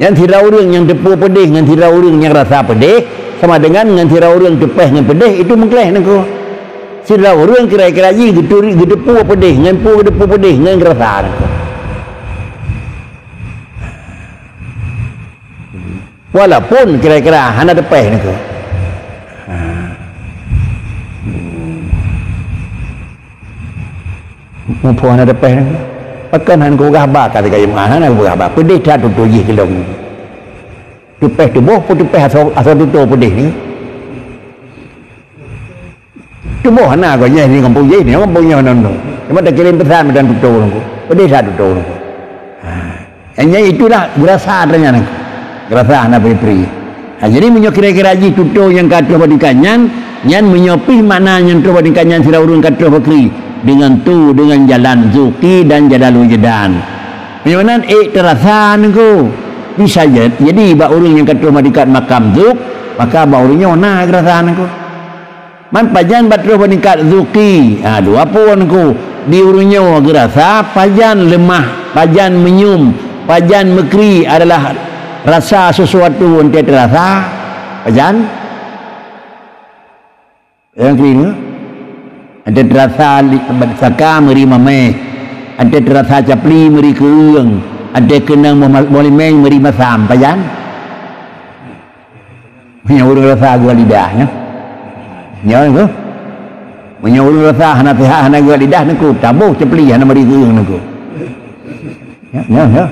Yang tirau orang yang tepu pedih dengan tirau orang yang rasa pedih sama dengan tirau orang tepeh dengan pedih itu mengkeleh nengko. Tirau orang kira-kira ji gedepu pedih dengan gedepu pedih dengan rasa nengko. Walaupun kira-kira hana tepeh nengko. Mumpung hana tepeh nengko. Pakan han ko gahba kata kaya mana ko gahba pedih dah tu ji kelong tu peh tu boh tu peh asal tu pedih ni tu boh hana ko nyai ni kampung ji ni kampung nya non cuma dah kirim pesan dan tu ko pedih dah tu ko nyai itulah berasa adanya nang berasa hana pri jadi menyo kira-kira ji tu yang kata badikannya nyan menyopi maknanya tu badikannya sira urun kata bakri dengan jalan zuki dan jalan wujudan. Bagaimana terasa niku bisa jadi bak urang yang kata madikat makam zuk maka bak urangnya ona terasa niku. Man pajan batro madikat zuki. Dua pun niku di urangnya gerasa pajan lemah, pajan menyum, pajan mekri adalah rasa sesuatu yang terasa. Pajan yang kini ada terasa saka meri mame, ada terasa capli meri keung, ada kenang molimeng meri masam pajan. Punya urang rasa gua lidahnya. Nyawa tu. Punya urang rasa hana pihak hana gua lidah niku tabuh capli hana meri keung niku. Ya.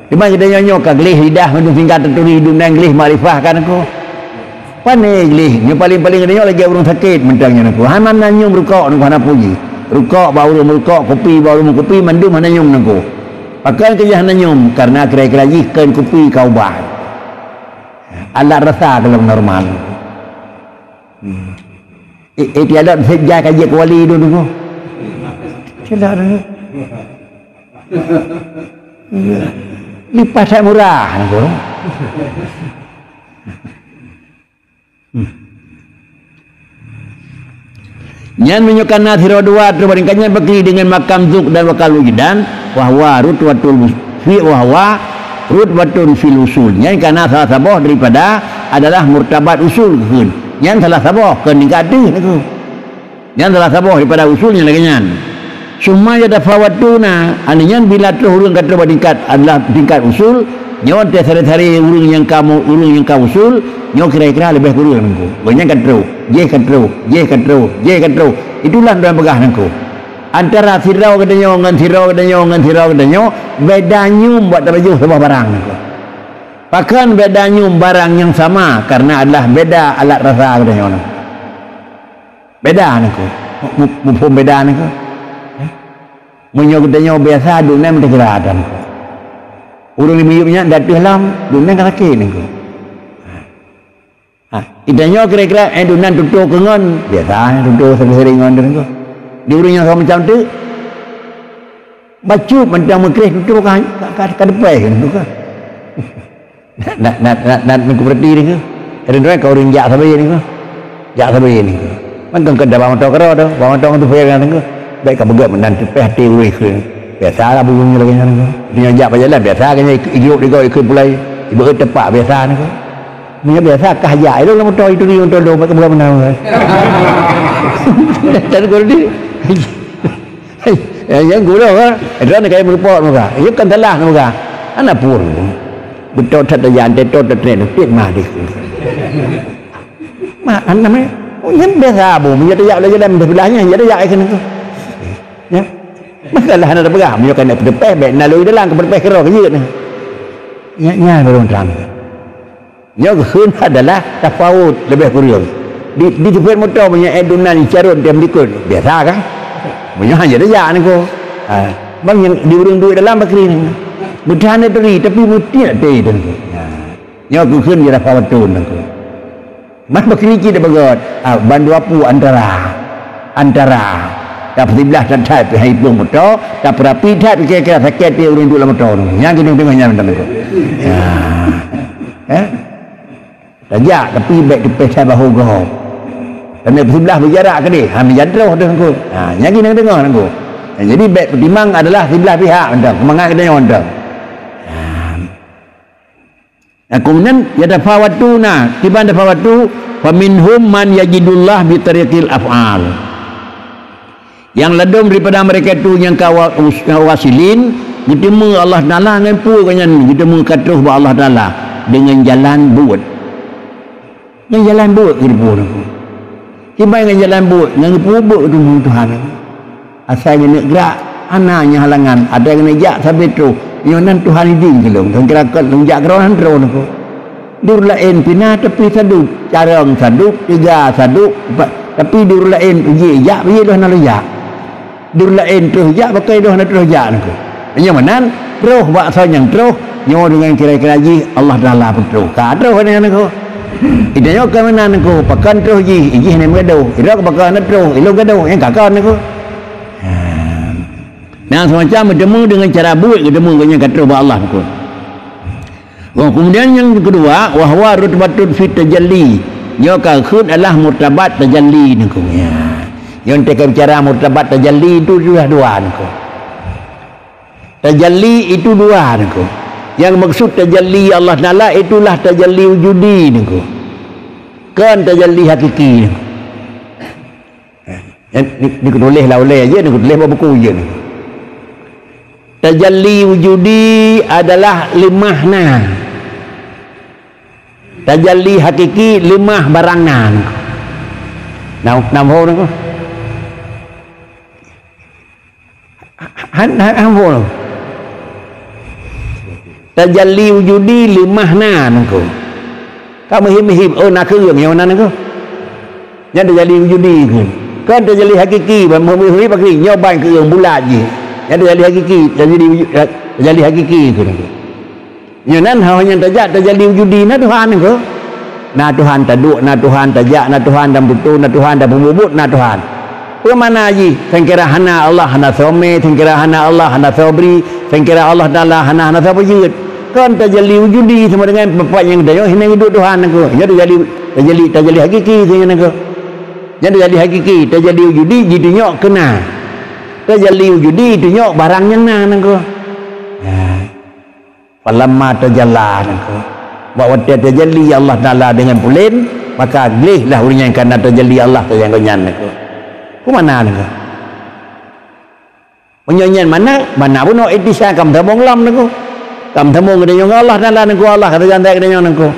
Di mana kita nyok gelih lidah mendung singkat terturi hidung dan gelih makrifah kan niku. Pandai gelih, ni paling-paling dia lagi orang sakit mentangnya niku. Haman nanyum rukuk niku hana puji. Rukuk baru merukuk, kopi baru kopi mandum hana nyum niku. Pakai kerja hana nyum karena kira-kira jihkan kopi kau bah. Alat rasa kalau normal. Tiada sejak kaji kuali itu niku. Tidak ada. Lipat saya murah niku. Nyan menyukan nathiro dua terbandingkannya bagi dengan makam zuk dan wakal wujudan wahwa rutwatul fi wahwa rutwatul fil usul. Nyan karena salah sabah daripada adalah murtabat usul keun. Nyan salah sabah keun nikati niku. Nyan salah sabah daripada usulnya lagi nyan. Summa yadafawatuna anian bila terhurung kata bandingkat adalah tingkat usul. Nyon teh sari-sari urang yang kau usul nyo kira-kira lebih kurang niku. Banyak katro, je katro. Itulah dalam pegah niku. Antara sirau katanya ngan sirau katanya beda nyum buat baju sebuah barang niku. Bahkan beda nyum barang yang sama karena adalah beda alat rasa katanya niku. Beda niku. Mumpung beda niku. Munyo katanya biasa dunia mesti ada niku. Urang miyupnya datuh lam dunia kaki niku. Idanya kira-kira dunan tutup kengon biasa tutup sering-sering ngon niku. Di urangnya sama macam tu bacu mentang mekris tutup kan depan niku kan. Nak niku berarti niku. Ada kau urang jak sabai niku. Jak sabai niku. Mantang kedah bang motor kero tu, bang motor tu fair niku. Baik ka begat mendan tepeh ti urang ke. Biasalah bunyi lagi niku. Dia jak berjalan biasa kan ikut ikut pulai ibu tepak biasa niku. Dia biasa kahajak itu motor itu ni untuk dompet kebuka menang. Dan guru ni. Yang guru kan, itu nak kaya merupot muka. Ia kan telah muka. Anak pun betul terdayan, betul tertren, fit mah dik. Mak anak ni, yang biasa bu, dia terjak lagi dalam sebelahnya, dia terjak ikan itu. Ya, masalah anak bergah, dia kan nak berpeh, nak lalu dalam berpeh kerok je ni. Nya belum terang. Yang keun adalah tafawut lebih kurang. Di tempat motor punya adunan carut dia berikut biasa kan? Punya hanya dia ni ko. Bang yang diurung duit dalam bakri ni. Bukan ada teri tapi mesti ada teri tu. Yang keun dia tafawut tu ni ko. Mas bakri kita bagot. Bandu apu antara tak sebelah dan tak hai pun motor tak berapi tak kira-kira sakit dia urung duit dalam motor ni. Yang kita tengoknya macam tu. Tajak tapi baik di pesai bahu kau. Kena sebelah berjarak ke dia. Menjadruh tu aku. Yang kita dengar aku. Jadi baik pertimbang adalah sebelah pihak anda. Semangat kita yang anda. kemudian yatafawatuna tiba tafawatu faminhum man yajidullah bi tariqil af'al. Yang ladum daripada mereka itu yang wasilin ketemu Allah Taala dengan puangan ketemu katuh ba Allah Taala dengan jalan buat. Yang jalan buat gitu. Tiba dengan jalan buat dengan buat tu Tuhan. Asalnya nak gerak anaknya halangan ada yang nejak sampai tu nyonan Tuhan izin ke long kira lonjak kerohan drone ko dur lain pina tepi saduk carang saduk tiga saduk tapi dur lain uji ya bi dah nak ya dur lain tu ya pakai dah nak terus ya ko yang mana terus bahasa yang terus nyo dengan kira-kira ji Allah Taala betul ka terus dengan ko idanya ke mana ko pakan terus ji ni mengado ira pakan terus ilo gado yang kakak ko. Nah semacam bertemu dengan cara buat bertemu dengan kata Allah tu. Kemudian yang kedua wahwa rutbatun fit tajalli. Yo ka khud adalah murtabat tajalli ni ko. Ya. Yang kita bicara murtabat tajalli itu sudah dua ni ko. Tajalli itu dua ni ko. Yang maksud tajalli Allah Taala itulah tajalli wujudi ni ko. Kan tajalli hakiki. Ni tulis lah oleh aja ni tulis buku je ni. Tajalli wujudi adalah limahna. Tajalli hakiki limah barangna. Nam ho nako. Han ho. Tajalli wujudi limahna nako. Kamu him nak keung yang mana nako? Yang tajalli wujudi ke. Kan tajalli hakiki memilih pakai nyoban keung bulat je. Yang tajalli hakiki tajalli hakiki itu nak. Nyonan hanya tajalli wujudi na Tuhan ke. Na Tuhan taduk, na Tuhan tajak, na Tuhan dan betul, na Tuhan dan pembubut, na Tuhan. Ke mana ji? Sengkira hana Allah, hana some, sengkira hana Allah, hana sabri, sengkira Allah Taala hana sabujud. Kan tajalli wujudi sama dengan bapak yang dayo hina hidup Tuhan aku. Ya tajalli hakiki sehingga aku. Ya tajalli hakiki, tajalli wujudi jadi nyok kena. Tajalli wujudi itu nyok barangnya nang aku. Ya. Falamma tajalla aku. Bahawa tajalli Allah Taala dengan pulen, maka gelihlah urang karena tajalli Allah tu yang kenyan aku. Ku mana aku? Penyanyian mana pun nak itisah kam tabung lam aku. Kam tabung dengan Allah Taala aku Allah kata jantai dengan aku.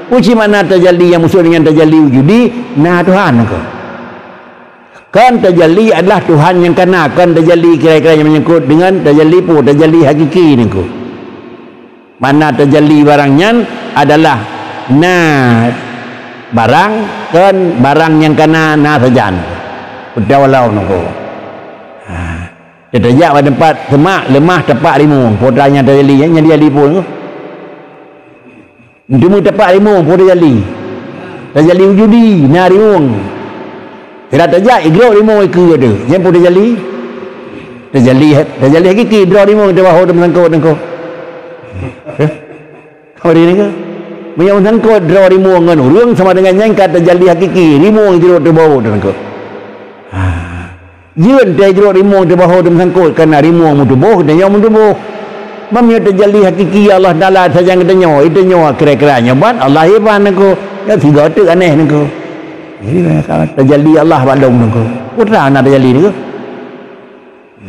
Uci mana tajalli yang musuh dengan tajalli wujudi na Tuhan aku. Kan tajalli adalah Tuhan yang kena, kan tajalli kira-kira yang menyangkut dengan tajalli pun tajalli hakiki ni ko. Mana tajalli barangnya adalah na barang kan barang yang kena na sajan. Udawalau nako. Kita jak pada tempat semak lemah tepat limu, putranya tajalli yang dia lipun ko. Cuma tepat limu pun tajalli. Tajalli wujudi na limu. Kira tajak igro limo iku ada. Yang pun tajalli hakiki draw limo kita bahu dengan kau. Kau ini ke? Punya dengan kau draw limo dengan urang sama dengan yang kata tajalli hakiki limo igro tu bahu dengan kau. Jun dia igro limo tu bahu dengan kau kerana limo mutu boh dan yang mutu boh. Mamnya tajalli hakiki Allah Taala saja kita nyawa itu nyawa kira-kira nyabat Allah hebat aku. Ya tiga tu aneh aku. Jadi kalau tajalli Allah balong nunggu, putra nak tajalli ni ke?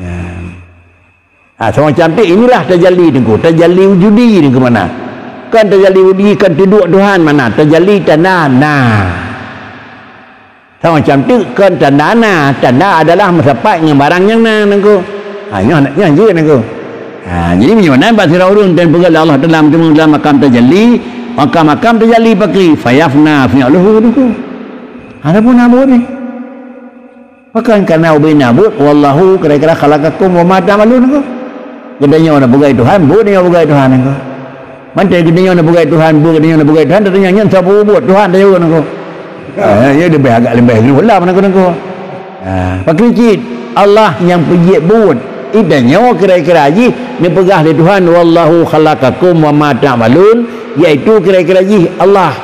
Ya. Semacam tu inilah tajalli nunggu, tajalli wujudi ni ke mana? Kan tajalli wujudi kan duduk Tuhan mana? Tajalli tanda na. Semacam tu kan tanda na, tanda adalah mesapat dengan barang yang na nunggu. Yang je nunggu. Jadi macam bahasa orang dan pegal Allah dalam makam tajalli, makam tajalli pakai fayafna fi Allahu nunggu. Ada pun nabut ni. Bahkan kerana ubin nabut, wallahu kira-kira khalaqakum wa ma ta'malun ko. Gedanya nak bugai Tuhan, bu dia bugai Tuhan ko. Mantai gedanya nak bugai Tuhan, bu gedanya nak bugai Tuhan, datanya nyan sabu buat Tuhan dia ko. Ya lebih agak lebih gula mana ko. Pakai cit Allah yang pejit buat. Idanya kira-kira ji ni pegah di Tuhan wallahu khalaqakum wa ma ta'malun, iaitu kira-kira ji Allah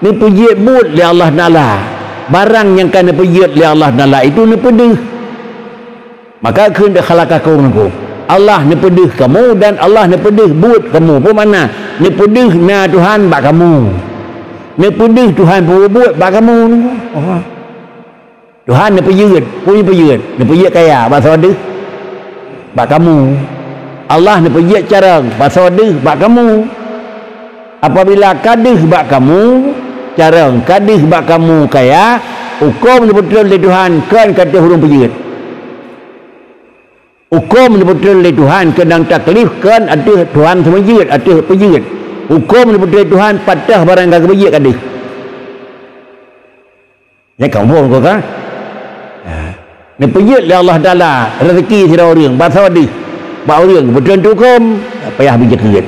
ni pejit but li Allah Taala. Barang yang kena pejit li Allah Taala itu ni pedih. Maka kena khalaqakum ku. Allah ni pedih kamu dan Allah ni pedih buat kamu pun mana ni pedih na Tuhan bak kamu ni pedih Tuhan buat bak kamu Tuhan ni peyut punya peyut ni peyut kaya bahasa deh bak kamu Allah ni peyut carang bahasa deh bak kamu apabila kadih bak kamu carang kadih bak kamu kaya hukum ni betul oleh Tuhan kan kata hurung peyut hukum ni betul oleh Tuhan kedang taklif kan ada Tuhan semujud ada pejud hukum ni betul oleh Tuhan patah barang kagak pejud kadih ya kamu kau kan ni pejud oleh Allah Ta'ala rezeki sira orang bahasa wadih bak orang betul hukum payah bijak kerja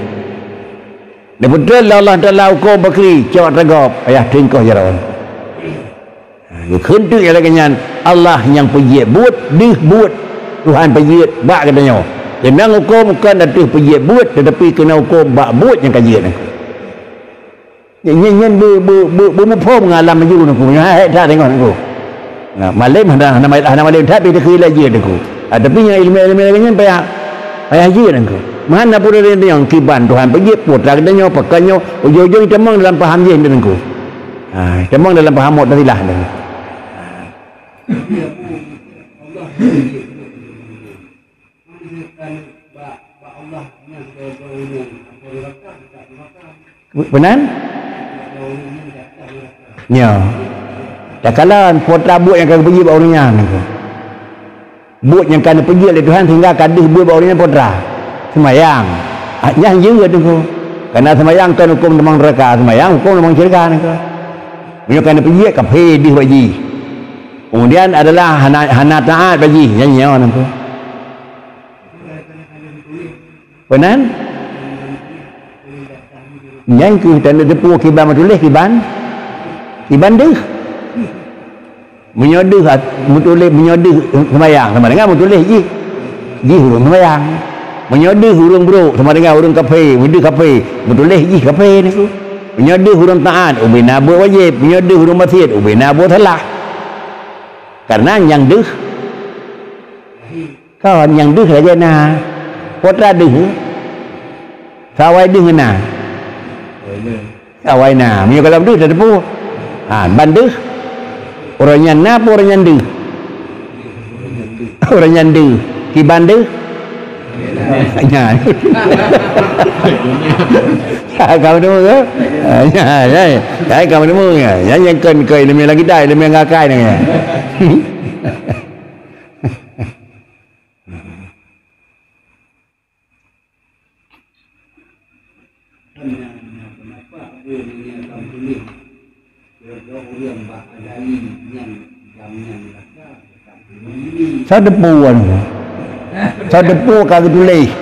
ni betul oleh Allah Ta'ala hukum bakri cawat regop payah tingkah jaran kentu ialah kenyan Allah yang pejud buat dih buat Tuhan pejut bak katanya kena hukum kan ada pejut buat tetapi kena hukum bak buat yang kajut nyen bermumpah mengalam maju aku tak tengok aku malam ada malam tak dia kira je aku tapi yang ilmu kenyan payah je aku mana pun ada yang kiban Tuhan pejut putra katanya pakainya ujung-ujung temang dalam paham je aku temang dalam paham mot tadilah benar? Ya. Tak kalah putra buat yang kena pergi buat orangnya buat yang kena pergi oleh Tuhan sehingga kadih buat orangnya putra semayang yang juga tu kerana semayang kan hukum demang neraka semayang hukum demang syurga punya kena pergi kafe di baji kemudian adalah hana taat baji yang nyawa tu benar? Yang ke tanda tepu kiban matulis kiban deh menyodeh matulis menyodeh semayang sama dengan matulis ji hurung semayang menyodeh hurung bro sama dengan hurung kafe menyodeh kafe matulis ji kafe ni tu menyodeh hurung taat ubina buat wajib menyodeh hurung masjid ubina buat salah karena yang deh kawan yang deh saja nah potra deh sawai deh nah awai na punya kalau deh dah depu bandeh orang nyanda apa orang nyanda orang nyanda ki bandeh nya kau tu ke nya kau tu yang kan lebih lagi dah lebih ngakai ni Sao depu kan? Sao depu kagak tulis.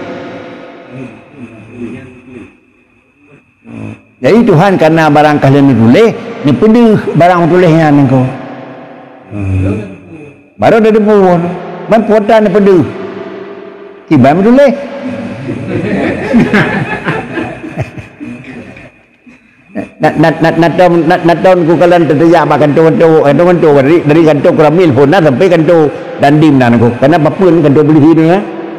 Jadi Tuhan karena barang kalian ditulis, ni pedih barang tulisnya nengko. Baru ada depu. Man puatan ni pedih. Kiban tulis. Naton ku kalan terjak makan tu dari kantor Keramil pun sampai kantor Dandim nan aku karena apapun kantor beli sini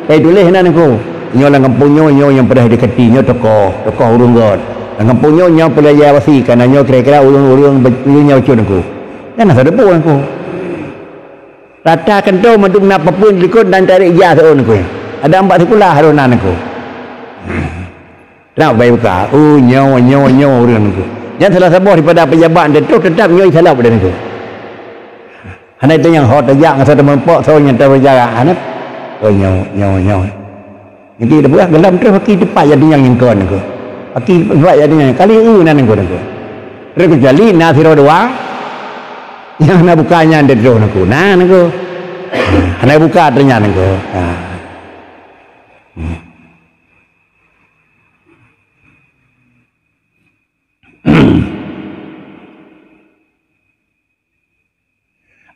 saya tulis nan aku nyo lang kampungnya nyo yang pernah dekati nyo tokoh urung god kampungnya nyo pelaya wasi karena nyo kira-kira urung nyo cun aku kan ada pun aku rata kantor madum na apapun likut dan tarik ijazah seon aku ada 4 sekolah harunan aku nak baik buka nyo urang aku yang salah sabah daripada pejabat dia tu tetap nyo salah pada aku hanya itu yang hot terjak ngan satu mempok so yang terjaga anak nyo jadi dah buat gelam terus paki tepat jadi yang kon aku paki buat jadi yang kali nan aku terus kecuali nasiro dua yang nak bukanya dia terus aku nan aku hanya buka ternyata aku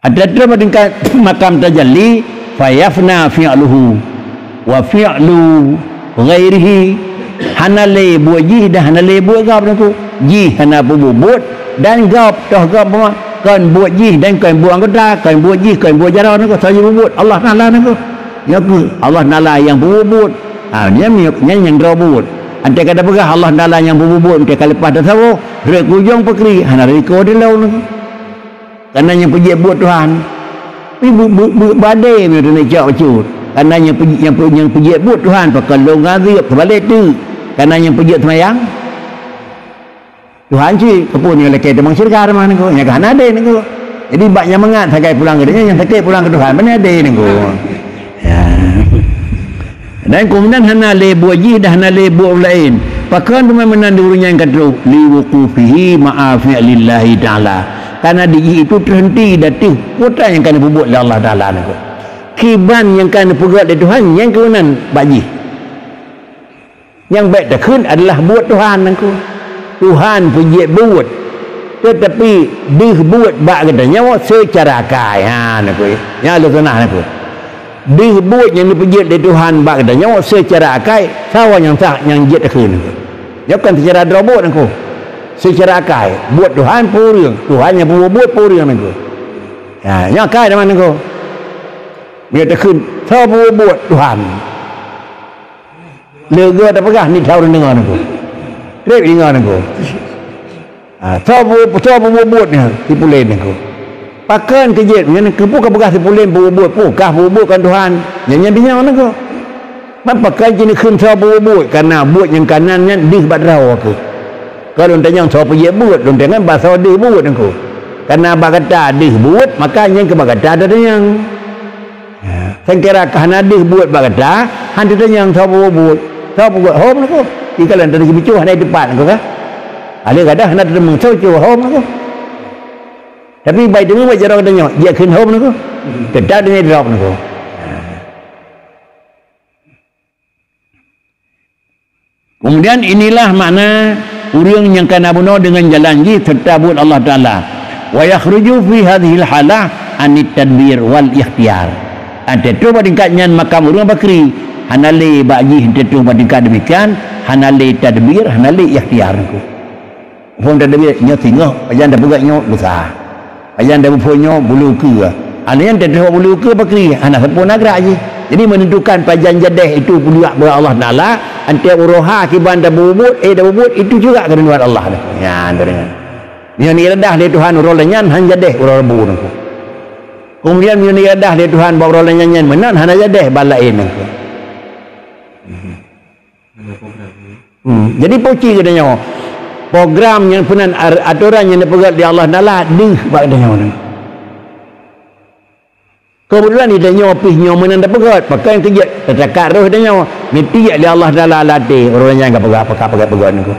ada dalam tingkat makam tajalli fayafna fi'luhu wa fi'lu ghairihi hanale buji dah hanale buat gap tu ji hana buat dan gap toh gap kan buat ji dan kan buat anggota kan buat ji kan buat jaran tu saya buat Allah Taala tu nya ku Allah Taala yang berbubut nya yang robot ante kada pegah Allah Taala yang berbubut ante lepas dah tahu rek ujung pekri hana reko de law nu karena yang pergi buat Tuhan pi badai ni nak cak cut karena yang pergi buat Tuhan pakai long azib terbalik tu karena yang pergi semayang Tuhan sih kepun yang lekai demang syirkar mana ko nya kan ada ni ko jadi banyak mengat sakai pulang ke dia yang sakai pulang ke Tuhan mana ada ni ko ya dan kemudian hana le buji dah hana le bu lain pakan pemain diurunya yang kata li wuqufihi ma'afi lillahi ta'ala karena di itu terhenti datih kota yang kena buat oleh Allah Ta'ala ni ko kiban yang kena pegat oleh Tuhan yang kemudian baji yang baik dah kun adalah buat Tuhan ni ko Tuhan punya buat tetapi dibuat bak katanya secara kaya ni ko ya lu sana ni ko dibuat yang dipuji oleh Tuhan bak katanya secara akai sawan yang tak yang jet akhir ni ya kan secara robot ni ko secara akai buat Tuhan purung Tuhan yang buat purung ni ko ya yang akai mana ko dia akhir sa buat Tuhan lega dah pegah ni tahu dengar ni ko rek dengar ni ko sa buat ni tipulen ni ko pakan kejet yang kepuka bekas tipulen buat pukah buatkan Tuhan yang binya mana ko apa kan jenis khun sa buat karena buat yang kanannya di badrau ke kalau tanya so pergi buat dong dengan bahasa di buat aku karena bagata di buat makanya ke bagata ada yang saya kira karena di buat bagata hantu yang so buat home aku ikalan dari bicu hanya depan aku kah ada kada hanya dari mengso home aku tapi baik dengan baik jarang tanya dia khun home aku tidak dengan drop aku kemudian inilah makna urang yang kana bunuh dengan jalan ji serta buat Allah Taala wa yakhruju fi hadhihi halah anit tadbir wal ikhtiyar ante tu badingkatnya makam urang bakri hanale baji ante tu badingkat demikian hanale tadbir hanale ikhtiyar ku pun tadbir nyo tinggal ajan dah bugatnyo lusa ajan dah punyo bulu ke anian dah bulu ke bakri anak sepuna gerak je jadi menentukan pajan jadeh itu puluak ber Allah Taala ante uroha kiban dah bubut dah bubut itu juga kena buat Allah dah ya dengan yang ni redah dari Tuhan urolanyan han jadeh urol bu nangku kemudian yang ni redah dari Tuhan bawa urolanyan menan han jadeh balain nangku jadi poci katanya program yang punan aturan yang dipegat di Allah Taala di bak katanya nangku kemudian dia nyawa pihnya mana dah pegat pakai yang kejat tercakap roh dia nyawa mesti dia Allah Taala latih orang yang pegat ni ko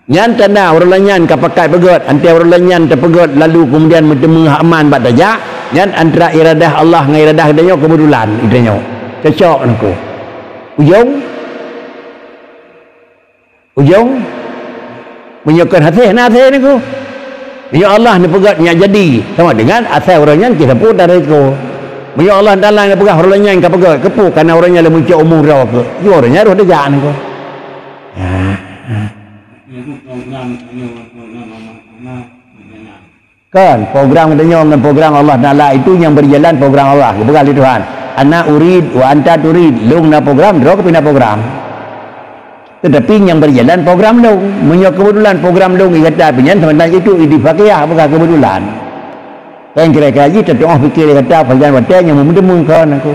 nyan tanda orang lanyan ka pakai pegat ante orang lanyan terpegat lalu kemudian bertemu aman bak dajak nyan antara iradah Allah dengan iradah dia nyawa kebetulan dia nyawa cocok ni ko ujung menyokkan hati ni ko ya Allah ni pegat yang jadi sama dengan asal orangnya kita pun dari ko ya Allah Taala yang pegat orangnya yang pegat kepu karena orangnya lebih muncul umur dah ke ya orangnya roh dejak ni ko kan program katanya dengan program Allah Taala itu yang berjalan program Allah bukan Tuhan ana urid wa anta turid lung na program roh ke pindah program tetapi yang berjalan program long punya kebetulan program long kata pinjan sebenarnya itu idifakiyah bukan kebetulan kan kira-kira ji terdoa fikir kata panjang badan yang memudemu kawan aku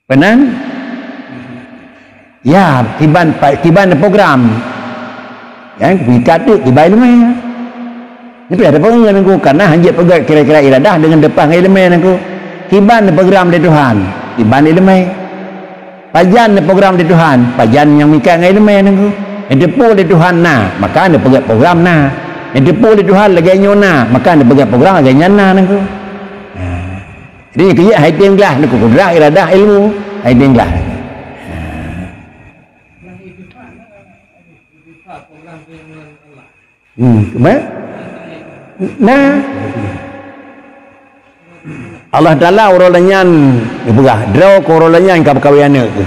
benar ya tiban program yang dikata tibai lemah tapi ada pengen aku karena hanya pegat kira-kira iradah dengan depan elemen aku tiban program dari Tuhan tiban elemen pajan program dari Tuhan pajan yang mikir elemen aku yang depo dari Tuhan nah maka anda pegat program nah yang depo dari Tuhan lagi nyona maka anda pegat program lagi nyana aku jadi kerja hai tinglah aku kudrak iradah ilmu hai tinglah nah Allah Taala orolanyan ibugah draw korolanyan ka kawiana ke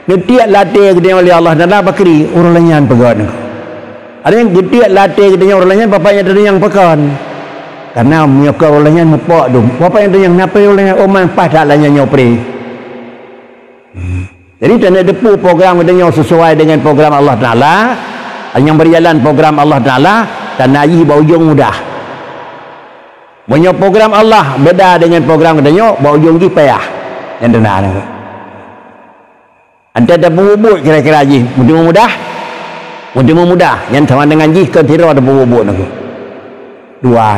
netiak latih gede oleh Allah Taala bakri orolanyan pegat Ada yang gede latih katanya orang lainnya bapaknya ada yang pekan. Karena menyokong orang lainnya mepak tu. Bapaknya ada yang napa orang lainnya omang padah lainnya nyopri. Jadi tanda depu program katanya sesuai dengan program Allah Taala. Yang berjalan program Allah Taala dan naji berujung mudah. Punya program Allah beda dengan program katanya berujung gi payah. Yang benar ni. Anda ada bubut kira-kira ji, mudah-mudah. Mudah-mudah yang sama dengan ji kan tidak ada bubut nak. Dua.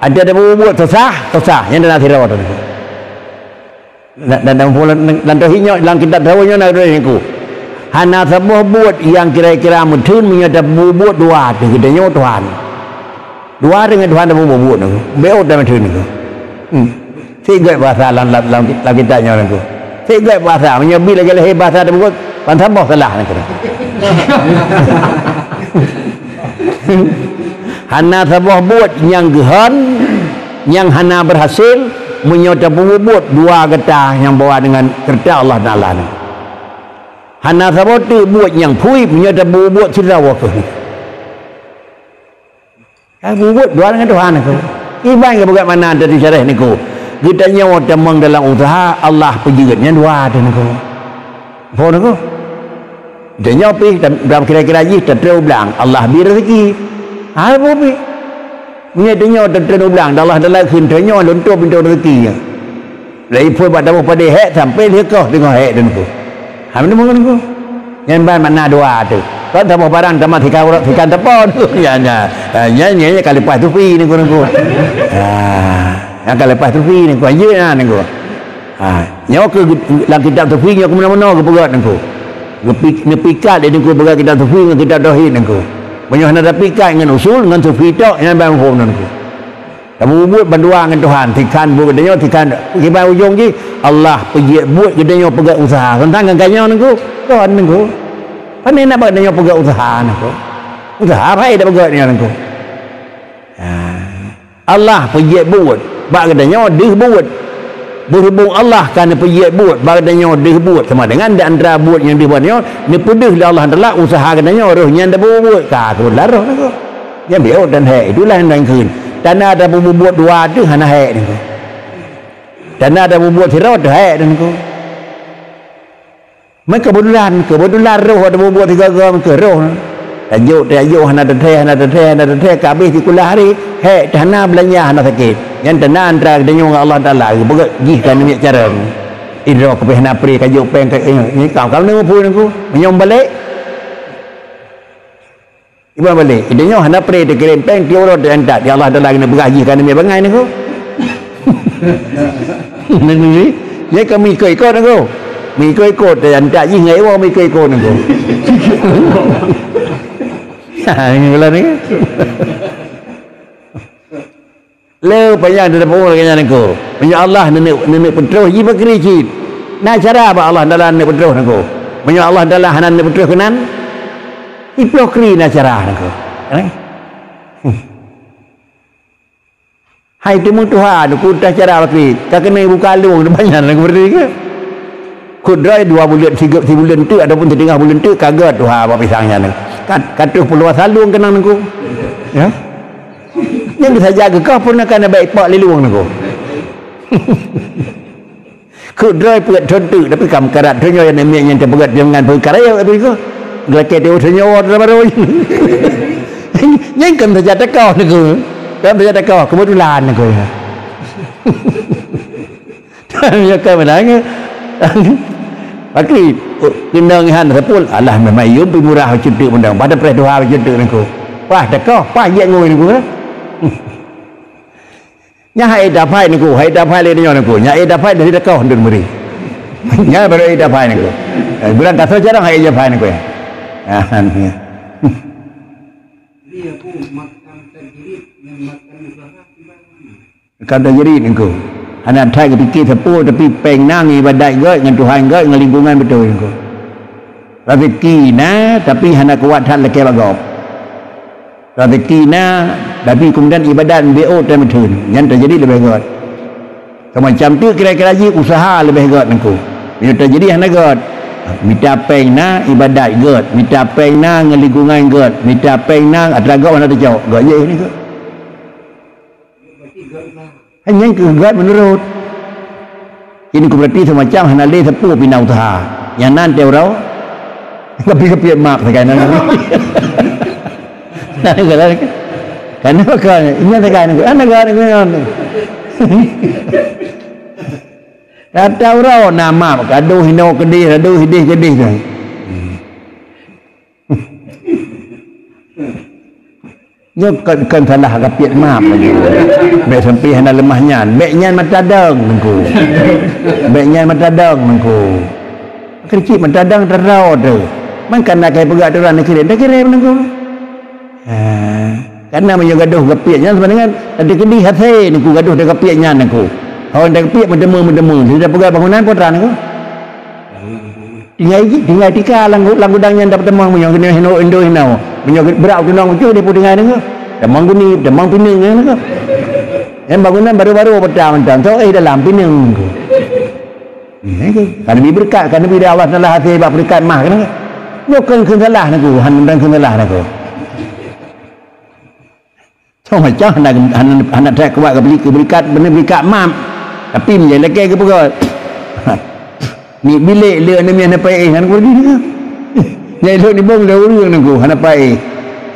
Ada bubut tosah yang dah tidak ada. Dan tahinya dalam kitab tahunya nak ada yang ku. Hana sebuah buat yang kira-kira mutun menyata bubut dua tu katanya Tuhan. Dua dengan Tuhan ada bubut tu. Beot dah mutun tu. Tiga bahasa dalam kitabnya orang tu. Tiga bahasa menyabi lagi lahir bahasa ada bubut pantas boh salah nak kata. Hana sebuah buat yang gehan yang hana berhasil menyata bubut dua kata yang bawa dengan kerja Allah Taala ni. Hana saboti buat yang pui punya ada buat cerita waktu. Buat dua dengan Tuhan aku. Iban ke bagaimana dari syarah ni ku. Kita nyawa temang dalam usaha Allah pejiritnya dua dan aku. Phone aku. Dia nyawa pi dalam kira-kira ji terus bilang Allah beri rezeki. Apa pi? Punya dia nyawa terus bilang Allah dalam khun dia nyawa lontor pintu rezekinya. Lai pun pada pada hek sampai dia kau tengok hek dan aku. Hamil mungkin ku, yang ban mana doa tu. Kalau tak mau barang, tak mati kau ikan tepon. Ya, kali lepas tu free ni ku. Yang kali lepas tu free ni ku, aja ni ku. Nyawa ke dalam kitab tu free, nyawa ke mana-mana ke pegat ni ku. Ngepikat ni ku pegat kitab tu free, kitab tauhid ni ku. Banyak nak pikat dengan usul, dengan tu free tok, yang ban home ni ku. Kamu buat berdua dengan Tuhan, tikan buat dia, tikan kita ujung je Allah pergi buat dia pegang usaha. Tentang kanya nengku, Tuhan nengku. Pandai nak buat dia pegang usaha nengku. Usaha apa dia pegang dia nengku. Allah pergi buat, bak dia dia buat. Berhubung Allah kerana pergi buat, bak dia dia buat sama dengan di antara buat yang dia buat ni pedih Allah Taala usaha katanya rohnya dah buat. Ka tu lah roh nengku. Yang biar dan hai itulah yang lain dan ada buat dua tu hana hek ni. Dan ada buat tirau tu hek dan ku. Mereka kebetulan roh ada buat tiga gam ke roh. Tajuk hana teteh kabeh di kulah hari hek dana belanja hana sakit. Yang dana antara dengan Allah Taala begat gihkan ni cara. Idro ke hana pri kajuk peng ni kau ni pun aku menyom balik. Ibu balik. Idenya hana pre de kirim peng tioro de antat. Ya Allah Taala kena bergaji kan ni bangai ni ko. Ni ni kami ikut aku. Mi ikut de antat ji ngai wa mi ikut aku. Ha ni pula ni. Le payah de pun kanya aku. Punya Allah nenek petrus ji bakri ji. Nah cara apa Allah Taala nenek petrus aku. Punya Allah Taala hana nenek petrus kenan. Hipokri na cara aku. Hai temu Tuhan, aku dah cara bakri. Tak kena buka luang banyak aku berdiri ke. Kudrai 2 bulan 3 bulan tu ataupun 3 bulan tu kaget Tuhan apa pisangnya ni. Katuh peluang salung kenang aku. Ya. Yang bisa jaga kau pun akan baik pak liluang aku. Kudrai buat tentu tapi kam karat tu yang yang terbegat dengan perkara ya tapi ko. Gelak dia utuhnya orang baru. Yang kan terjadi kau ni ko. Kan terjadi kau kebetulan ni ko. Ya kan menang. Bakri kena ngihan sepul. Alah memang yum pi murah cetek mendang. Pada pres doa cetek ni ko. Wah dak kau, wah ye ngoi ni ko. Nya hai dapai ni ko, hai dapai le ni ko. Nya ai dapai dari dak kau hendak beri. Nya baru ai dapai ni ko. Bulan tak jarang hai dapai ni ko. Dia pun makan terjerit yang makan usaha kata jerit engkau anak thai ke fikir sepuluh tapi peng nang ibadat gak dengan Tuhan gak dengan lingkungan betul engkau rezeki na tapi hana kuat hal leke bagop rezeki na tapi kemudian ibadat BO dan betul yang terjadi lebih gak semacam tu kira-kira je usaha lebih gak engkau yang terjadi hana gak minta pengna ibadat get, minta pengna ngelingkungan get, minta pengna atraga mana tu jauh. Gak je ni ke? Hanya ke get menurut. Ini ku berarti semacam hanale sepuh pinau tha. Yang nan teu rau. Kepi-kepi mak sekarang ni. Nah, kerana kan ini sekarang ni. Anak kan ni. Kata orang nama kado hino kedih kado hidih kedih tu. Nyo kan salah kapiat maaf lagi. Bek sampai hana lemahnya, beknya mata dang nengku. Beknya mata dang nengku. Kercik mata dang terau tu. Man kan nak kai pegak orang nak kira, dak kira nengku. Karena menyo gaduh kapiatnya sebenarnya ada kedih hati nengku gaduh dak kapiatnya nengku. Orang dah kepiak mendemu. Sudah pegang bangunan putra ni ko. Tinggal tika langudangnya dapat temang punya kena Indo hinau. Punya berak kenang ucu dia pun dengar ni ko. Temang guni, temang pining ni ko. Yang bangunan baru-baru petang. So dalam pining ko. Kan lebih berkat, kan lebih Allah Taala hati bab berkat mah kan. Bukan salah ni ko, han salah ni ko. So macam anak tak kuat berikat benar berikat mam. Tapi menjadi lelaki ke pun ni bilik dia ni mana pai kan ko di ni. Nyai lu ni bong lau ru nang ko hana pai.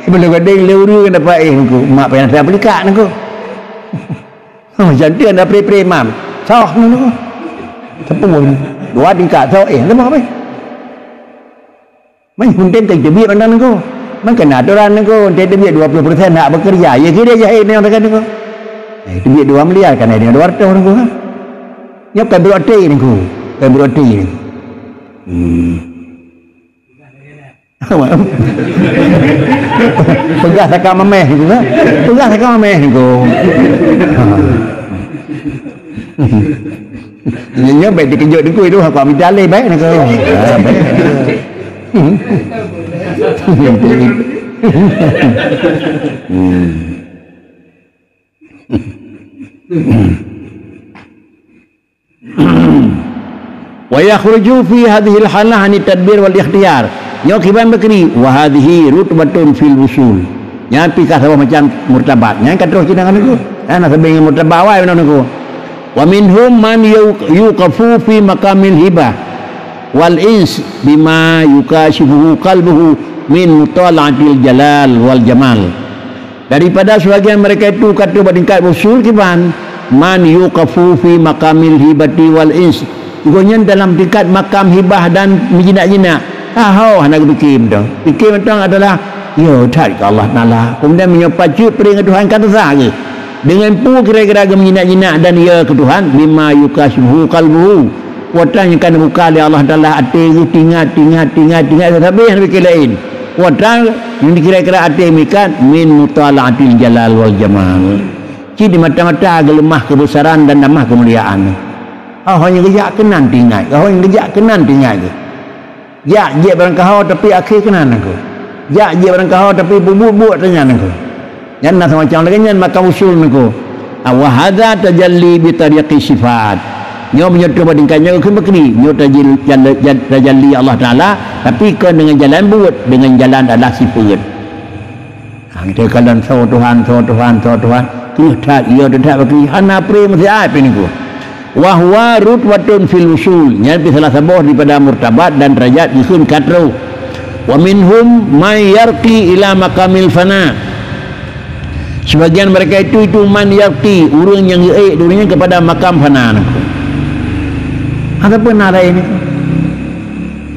Sebelum gading lau ru kan pai nang ko. Mak pai nak berikat nang ko. Macam tu anda pre-pre mam. Soh nang ko. Tepung dua tingkat soh lama apa? Mai hunten tak debiat pandang nang ko. Man kena aturan nang ko, dia debiat 20% nak bekerja. Ya kira jahit nang dekat nang ko. Debiat 2 miliar kan dia 200 nang ko. Nyap kan beroti ni ku. Kan beroti ni. Pegah sakam memeh tu kan. Pegah sakam memeh ni ku. Nyap baik dikejut ni ku itu aku ambil dalih baik ni ku. Wa yakhruju fi hadhihi al-halah an tadbir wal ikhtiyar. Yo kiban bakri wa hadhihi rutbatun fil usul. Nya pi ka sama macam murtabat. Nya ka terus cinangan aku. Ana sabeng murtabat wae menon aku. Wa minhum man yuqafu fi maqamil hibah wal ins bima yukashifu qalbuhu min mutala'atil jalal wal jamal. Daripada sebagian mereka itu kata bertingkat usul kiban man yuqafu fi maqamil hibati wal ins. Gonya dalam tingkat makam hibah dan menjinak-jinak. Hendak bikin dah. Bikin betul adalah ya tarik Allah Taala. Kemudian menyepacut peringat Tuhan kata sahaja. Dengan pu kira-kira menjinak-jinak dan ya ke Tuhan bima yukashifu qalbuhu. Watang yang kan buka oleh Allah Taala hati tinggal tapi yang fikir lain. Watang yang kira-kira hati mikat min mutala'atil jalal wal jamal. Di mata-mata gelemah kebesaran dan namah kemuliaan. Hanya gejak kenan tinggal. Hanya gejak kenan tinggal. Ya, je barang kau tapi akhir kenan aku. Ya, je barang kau tapi bubuk-bubuk tanya aku. Yang nak macam lagi yang makam usul aku. Wa hadza tajalli bi tariqi sifat. Nyo menyetu bandingkannya ke bekri. Nyo tajalli Allah Taala tapi ke dengan jalan buat, dengan jalan adalah sifat. Kita kalau so Tuhan. Tidak, ia tidak bagi hana pre mesti apa ni ku. Wahwa rutbatun fil usul. Nyati salah sebuah daripada murtabat dan derajat dikun katro. Wa minhum may yarqi ila maqamil fana. Sebagian mereka itu man yarqi, urang yang dulunya kepada makam fana. Ada pun ada ini.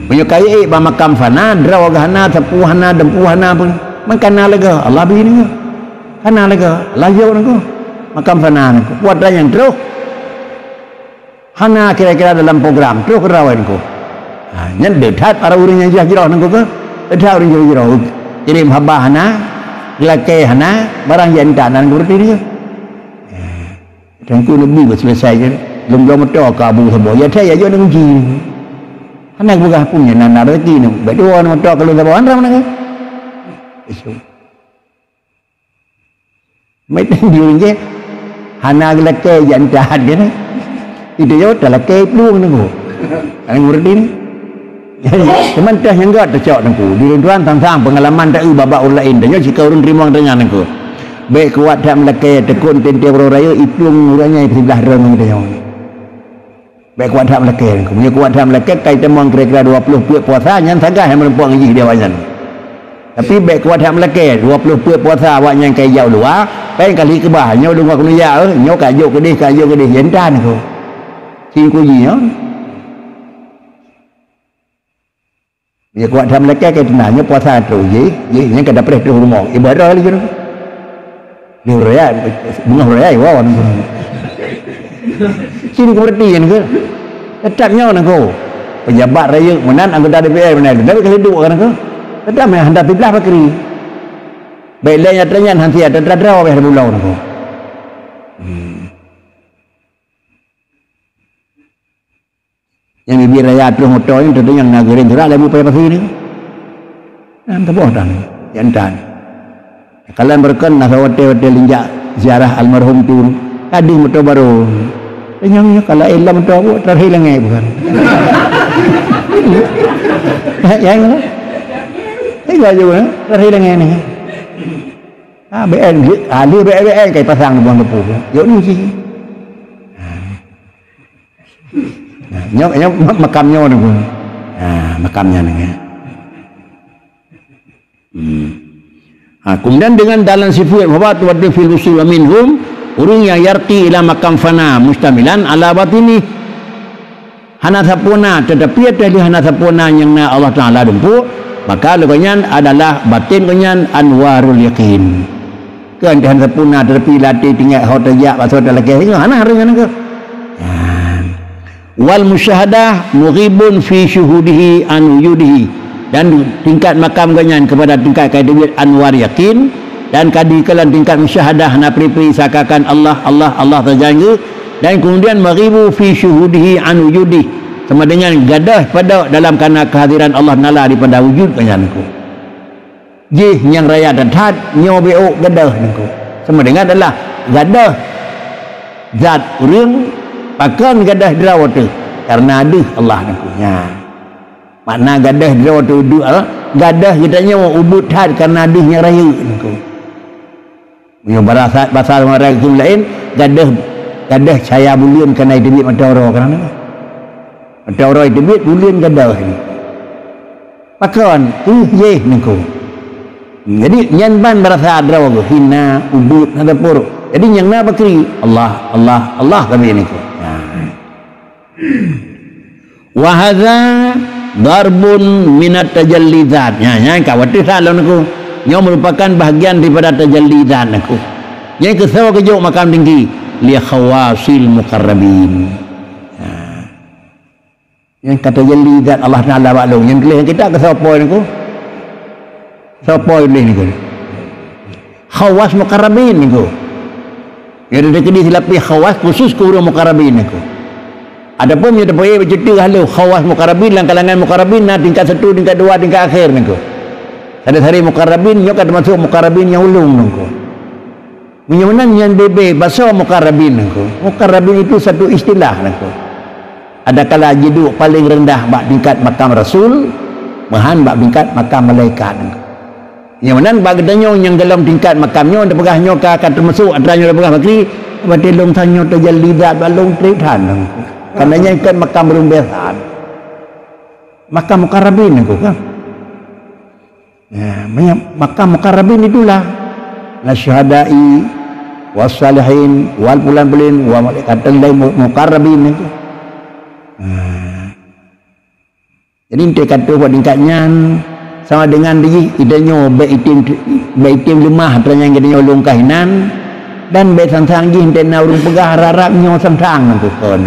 Menyukai ba makam fana, drawagana, tapuhana, dempuhana pun. Makana lega Allah begini. Kana lega lajo nako. Makam fana nako. Buat yang terus. Hana kira-kira dalam program terus kerawan ko. Nyen dedat para urang yang jauh nang ko ke. Dedat urang jauh. Kirim habah hana, lake hana, barang yang tanan berarti dia. Dan ku lebih selesai je. Belum metok kabu sabo. Ya saya jo nang uji. Hana bukan punya nana rezeki ni. Betul orang metok kalau sabo andram nang. Isu. Mai tengok je. Hana lake yang tahan dia ni. Itu yo dalam kep luang nengko. Ang urdi ni. Teman teh yang enggak tercok nangku. Dirinduan tentang pengalaman tak babak orang lain. Dan jika urun terima dengan nangku. Baik kuat tak melekai tekun tintiap raya itu murahnya di sebelah orang dia. Baik kuat tak melekai nangku. Punya kuat tak melekai kait temang kira-kira 20 puak puasa yang sagah yang merempuan ngaji dia wajan. Tapi baik kuat tak melekai 20 puak puasa awak yang kaya jauh luar. Baik kali kebah nyo dua kuliah nyo kajuk ke dia jentan nangku. Si kujinya. Dia kuat dalam lelaki ke tenanya puasa tu yang kena perih tu rumah ibadah lagi tu dia raya bunga raya wow sini kebertian ke tetapnya nak ko pejabat raya menan anggota DPR menan tapi kalau duduk kan ko tetap yang hendak belah bakri baiklah yang ternyata nanti ada terdraw oleh bulau nak ko yang bibir raya tu motor yang tentu yang nagarin gerak lagi payah pasir ni yang terbuat dah yang dan kalian berken nak hotel linjak ziarah almarhum tu tadi motor baru yang kalau ilam motor aku terhilang bukan yang ini juga terhilang ni BN ahli BN kayak pasang di buang tepu yuk ni sih nyok makamnya ni pun makamnya ni kemudian dengan dalam sifat bahwa tuwaddu fil usul minhum urung yang yarti ila makam fana mustamilan ala batini hana sapuna tetapi ada hana sapuna yang na Allah Taala dempu maka lekanyan adalah batin kanyan anwarul yaqin kan hana sapuna tetapi latih tinggal hotajak pasal lagi hana harusnya ke wal musyahadah mughibun fi syuhudihi an wujudihi dan tingkat makam ganyan kepada tingkat kaidawiyat anwar yakin dan kadikalan tingkat musyahadah na pri-pri sakakan Allah terjangka dan kemudian maghibu fi syuhudihi an wujudihi sama dengan gadah pada dalam kana kehadiran Allah nala daripada wujud ganyan ku jih yang raya datat nyo beo gadah nangku sama dengan adalah gadah zat urang pakan gadah dirawat tu karena ada Allah nakunya makna gadah dirawat tu gadah katanya ubud had karena adanya raya naku punya bahasa orang lain gadah cahaya bulan kena debit mata orang kerana mata orang debit bulan gadah ni pakan ye naku jadi nyanban bahasa adrawat hina ubud ada pur jadi yang na bakri Allah kami ni ko wa hadza darbun minat tajallizat yang kawati salah aku yang merupakan bahagian daripada tajallizat aku yang kesawa kejuk makam tinggi li khawasil muqarrabin yang kata tajallizat Allah Taala maklum yang kelih kita kesawa poin aku siapa ini ni khawas muqarrabin ni ko yang ada kini silapi khawas khusus ke orang muqarrabin ni ko adapun dia boleh bercerita halu khawas muqarrabin dan kalangan muqarrabin nah tingkat 1 tingkat 2 tingkat akhir ni ko ada hari muqarrabin nyo kan masuk muqarrabin yang ulung ni ko menyemenan yang bebe bahasa muqarrabin ni ko muqarrabin itu satu istilah ni ko ada kala jeduk paling rendah bak tingkat makam rasul mahan bak tingkat makam malaikat ni ko yang mana bagdanya yang dalam tingkat makamnya ada pegahnya ke akan termasuk antaranya ada pegah bakri batin long tanya terjalidat balong tritan karenanya kan makam belum biasa makam muqarrabin itu kan ya makam muqarrabin itulah nasyhadai wassalihin wal bulan-bulan wa malaikatul muqarrabin itu jadi dia kata buat tingkatnya sama dengan dia idanya baik itim lemah ternyata idanya ulung kahinan dan baik sang-sang jih intena urung pegah harapnya sang-sang nangku kan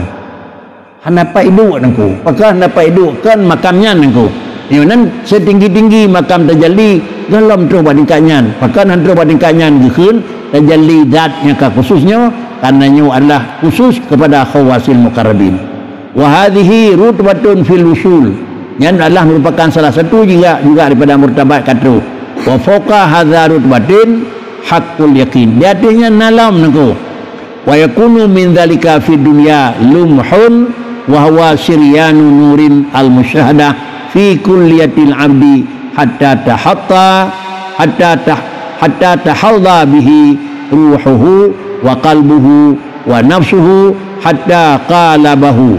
hanapa hidup nangku pakah hanapa hidup kan makamnya nangku yang setinggi-tinggi makam terjali dalam terus bandingkannya pakah nanti bandingkannya gehun terjali zatnya khususnya karenanya adalah khusus kepada khawasil muqarrabin wa hadhihi rutbatun fil usul yang adalah merupakan salah satu juga daripada martabat kata wa fawqa hadza rutbatin haqqul yaqin dia artinya nalam nangku wa yakunu min dzalika fi dunya lumhun wa huwa siryanu nurin al musyahadah fi kulliyatil abdi hatta tahalla bihi ruhuhu wa qalbuhu wa nafsuhu hatta qalabahu.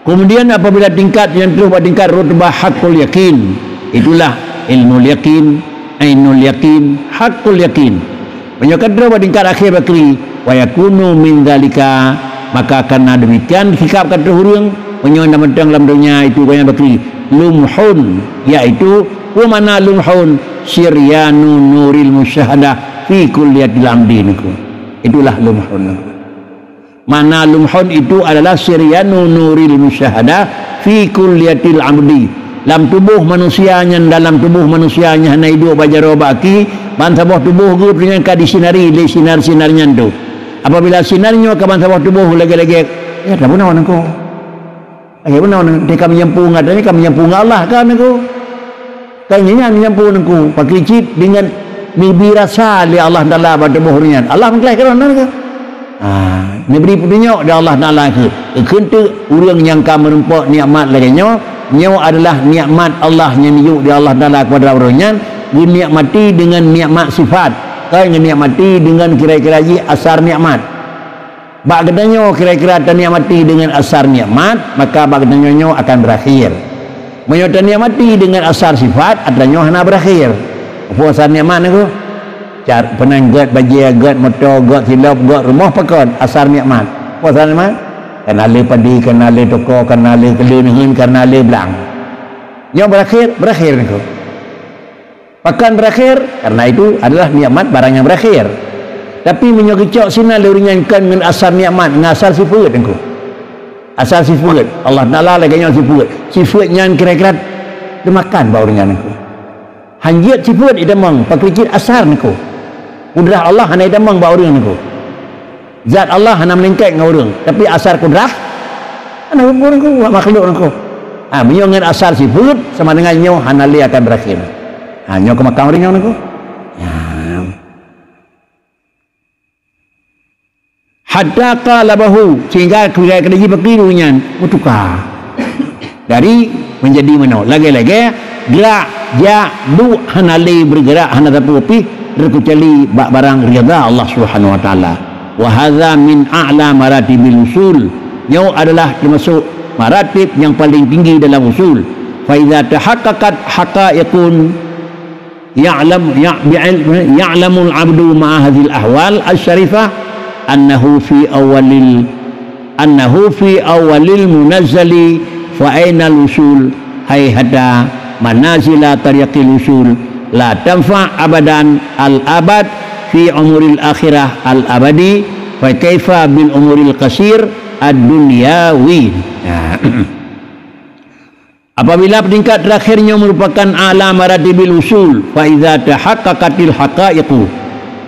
Kemudian apabila tingkat yang terus tingkat rutbah hakul yakin, itulah ilmu yakin, ainul yakin, hakul yakin. Menyokot terus tingkat akhir bakri wa yakunu min dzalika, maka karena demikian sikap kata hurung menyona mentang dalam dunia itu banyak bakri lumhun, yaitu wa mana lumhun siryanu nuril musyahadah fi kulliyatil amdi niku. Itulah lumhun. Mana lumhun itu adalah siryanu nuril musyahadah fi kulliyatil amdi. Dalam tubuh manusianya, dalam tubuh manusianya hana hidup bajaro baki bangsa bawah tubuh grup dengan kadi sinari le sinar-sinarnya tu. Apabila sinarnya ke bangsa bawah tubuh lagi-lagi ya tak benar nangko. Ay benar nang dia kami nyampu ngadanya kami nyampu Allah kan nangko. Kayaknya nyampu nangko pakai cip dengan mibi rasa li Allah Taala pada tubuhnya. Allah mengklai kan nangko. Neberi punya dari Allah Taala ke. Kentu urang yang ka merempok nikmat laganya nyo adalah nikmat Allah yang niuk di Allah Taala kepada orangnya, dinikmati dengan nikmat sifat, kan dinikmati dengan kira-kira asar nikmat. Bak katanya kira-kira dinikmati dengan asar nikmat, maka bak katanya nyo akan berakhir. Menyota nikmati dengan asar sifat, adanya hana berakhir. Puasa nikmat aku car penanggat bajia gat motor gat silap gat rumah pakon asar nikmat. Puasa nikmat kenali padi, kenali toko, kenali kelinihin, kenali belang. Yang berakhir niku. Pakan berakhir, karena itu adalah nikmat barang yang berakhir. Tapi menyokicok sina lurinyankan dengan asar nikmat, ngasar sifat niku. Asar sifat. Allah Taala laganya sifat. Sifatnya kira-kira dimakan baurinya niku. Hanjat sifat idamang, pakicit asar niku. Kudrah Allah hana idamang baurinya niku. Zat Allah hana melingkak dengan orang, tapi asar kudrah hana orang ku makhluk ku. Menyongan asar sifat sama dengan nyo hana li akan berakhir. Nyo ke makam orang ku. Hatta qalabahu, sehingga kira-kira begitu mutukar dari menjadi mana lagi-lagi gerak ja du hana li bergerak hana tapi terkecuali barang ridha Allah Subhanahu wa taala. Wa hadza min a'la maratibil usul. Nyo adalah termasuk maratib yang paling tinggi dalam usul. Fa idza tahaqqaqat haqa'iqun ya'lamul 'abdu ma'a hadhil ahwal asy-syarifah annahu fi awwalil munazzali fa ainal usul hayhata manazila tariqil usul la tanfa abadan al abad fi umuril akhirah al abadi fa kaifa bil umuril qasir ad dunyawi. Apabila peringkat terakhirnya merupakan alam maratibil usul, fa idza tahaqqaqatil haqa'iqu,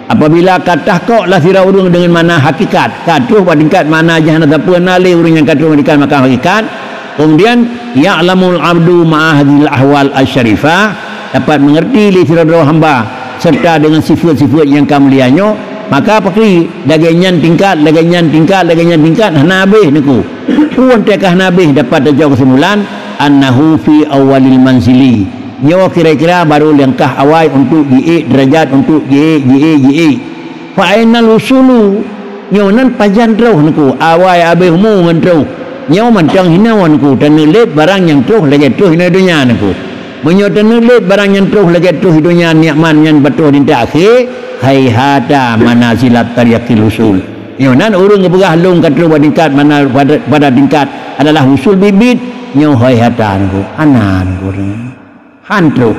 apabila katahkok lah sira urang dengan mana hakikat katuh tingkat mana jahana apa nale urang yang katuh mendikan maka hakikat. Kemudian ya'lamul abdu ma'ahadil ahwal asy-syarifah, dapat mengerti li sira hamba serta dengan sifat-sifat yang kamuliannya, maka pakri laganyan tingkat hana habis niku. Puan tekah habis dapat terjauh kesimpulan annahu fi awalil manzili. Nyawa kira-kira baru langkah awal untuk ji derajat untuk ji. Fa ainal usulu nyawan pajan terus niku awal habis mu ngan terus. Nyawa mancang hinawan ku dan nelet barang yang terus lagi terus hina dunia niku. Menyota nelet barang yang terus lagi terus dunia nikmat yang betul di akhir hayhata manazilat tariqil usul. Nyawan urang berah long kata tingkat mana pada tingkat adalah usul bibit nyawa hayhata niku anan ku. Hantro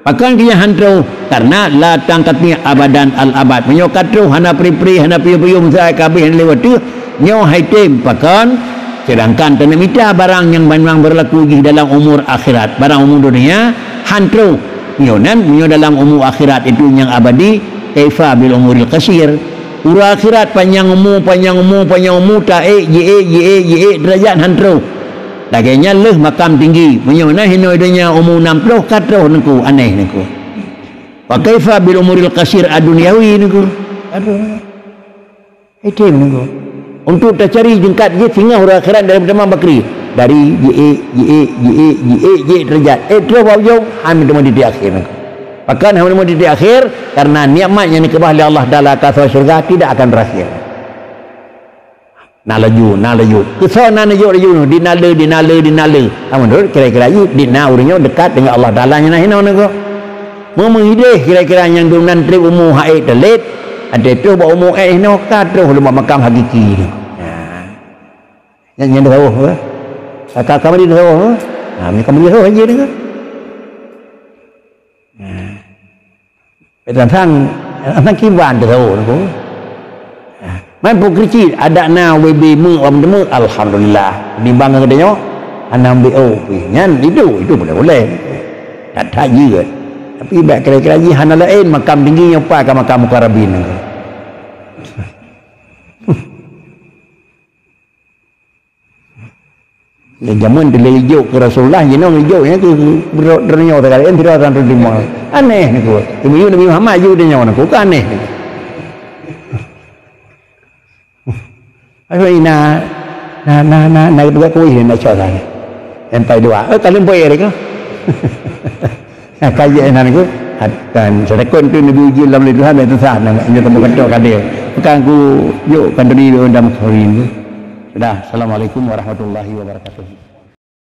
pakan dia hantro karena la tangkatni abadan al abad menyokat tu hana pri hana piu-piu saya kabeh lewat tu nyawa haitem pakan. Sedangkan tanamita barang yang memang berlaku di dalam umur akhirat, barang umur dunia hantro nyonan nyo dalam umur akhirat itu yang abadi. Kaifa bil umuril qasir, umur akhirat panjang umur tae je derajat hantro. Laganya leh makam tinggi menyona hino dunia umur 60 katro niku aneh niku. Wa kaifa bil umuril qasir adunyawi niku. Aduh. Itu niku. Untuk tercari jengkat dia singgah huruf akhirat dalam zaman bakri. dari derajat itu bawang hamid di akhir bahkan hamid di akhir karena nikmat yang dikebah oleh Allah dalam kasar syurga tidak akan berakhir nalaju kesana nalaju dinala amun kira-kira dina urangnya dekat dengan Allah dalanya nah naga memengideh kira-kira yang dunan tri umum haid telit ada tu bawa umum no kadro lu makam hakiki ni yang tahu kakak kamu di tahu ni kamu di tahu aja ni betul tang kiban tahu aku main pun kecil ada na WB mu alhamdulillah di bangga katanya anam BO nyan itu boleh tak juga tapi baik kira-kira ji hana lain makam tinggi yang apa ke makam mukarrabin zaman dilijuk ke Rasulullah jenong lijuknya tu berdernyo tak kalian tidak akan terima aneh ni ku Nabi Muhammad ju dia nyawa ku aneh ayo ina na dua ku ini nak cakap sampai dua kalian boleh ke kaya nan ku kan sedekon tu Nabi uji dalam Tuhan itu sah nak temu kata kan dia bukan ku yuk kan dari dalam hari ini. Sudah, assalamualaikum warahmatullahi wabarakatuh.